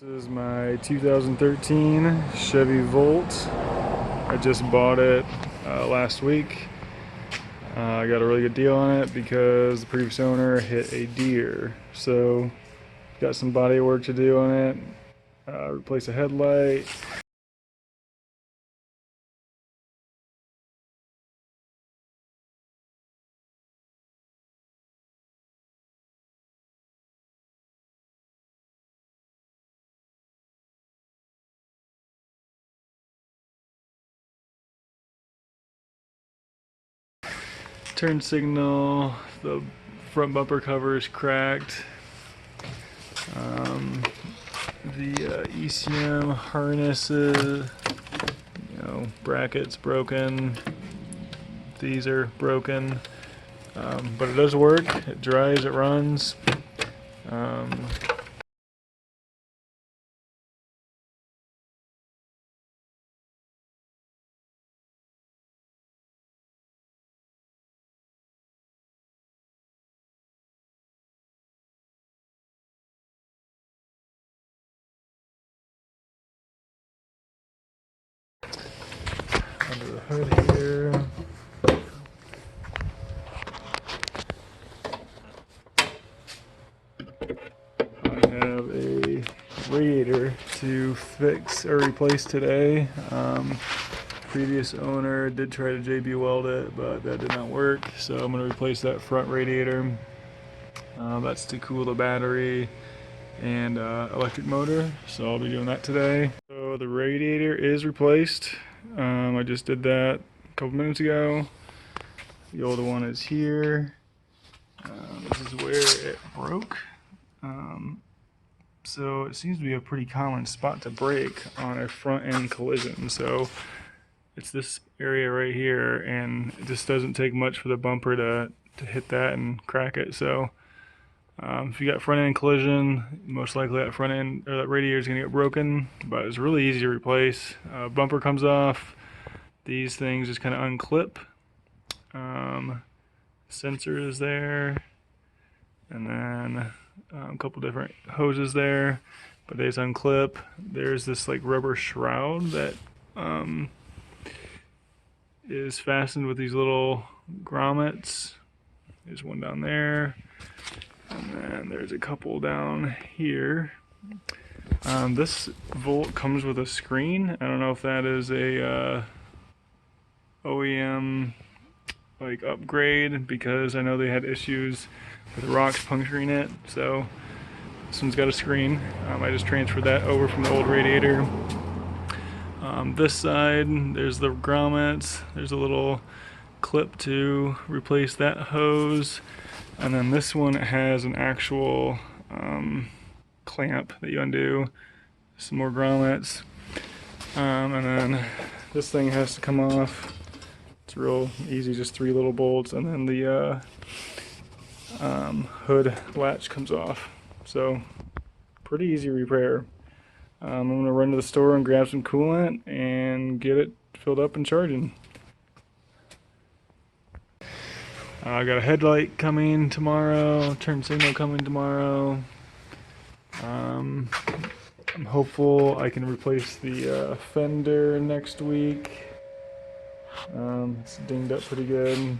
This is my 2013 Chevy Volt. I just bought it last week. I got a really good deal on it because the previous owner hit a deer. So got some body work to do on it. Replace a headlight. Turn signal, the front bumper cover is cracked. The ECM harnesses, brackets broken. These are broken, but it does work. It drives, it runs. Under the hood here. I have a radiator to fix or replace today. Previous owner did try to JB weld it, but that did not work. So I'm going to replace that front radiator. That's to cool the battery and electric motor. So I'll be doing that today. So the radiator is replaced. I just did that a couple minutes ago. The older one is here. This is where it broke. So it seems to be a pretty common spot to break on a front end collision. So it's this area right here, and it just doesn't take much for the bumper to hit that and crack it. So if you got front end collision, most likely that front end or that radiator is going to get broken, but it's really easy to replace. Bumper comes off, these things just kind of unclip. Sensor is there, and then a couple different hoses there, but they just unclip. There's this like rubber shroud that is fastened with these little grommets. There's one down there, and then there's a couple down here. This Volt comes with a screen. I don't know if that is a OEM like upgrade, because I know they had issues with rocks puncturing it. So this one's got a screen. I just transferred that over from the old radiator. This side, there's the grommets. There's a little clip to replace that hose. And then this one has an actual clamp that you undo. Some more grommets. And then this thing has to come off. It's real easy, just 3 little bolts, and then the hood latch comes off. So pretty easy repair. I'm going to run to the store and grab some coolant and get it filled up and charging. I got a headlight coming tomorrow, turn signal coming tomorrow. I'm hopeful I can replace the fender next week. It's dinged up pretty good.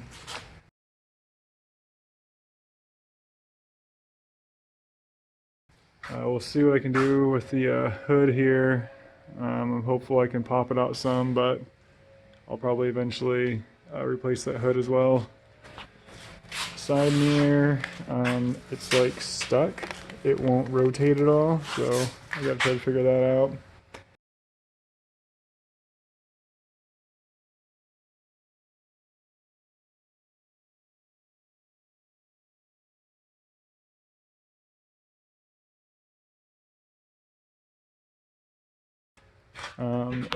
We'll see what I can do with the hood here. I'm hopeful I can pop it out some, but I'll probably eventually replace that hood as well. Side mirror, it's like stuck. It won't rotate at all, so I gotta try to figure that out.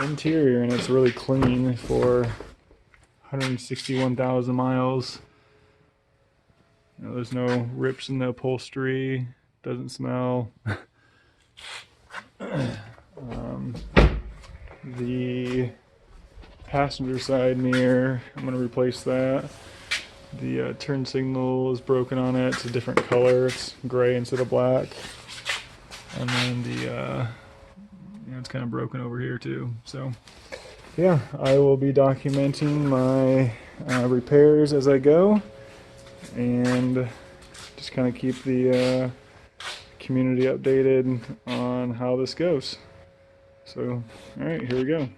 Interior, and it's really clean for 161,000 miles. There's no rips in the upholstery, doesn't smell. The passenger side mirror, I'm going to replace that. The turn signal is broken on it. It's a different color. It's gray instead of black. And then the It's kind of broken over here too. So yeah, I will be documenting my repairs as I go, and just kind of keep the community updated on how this goes. So, all right, here we go.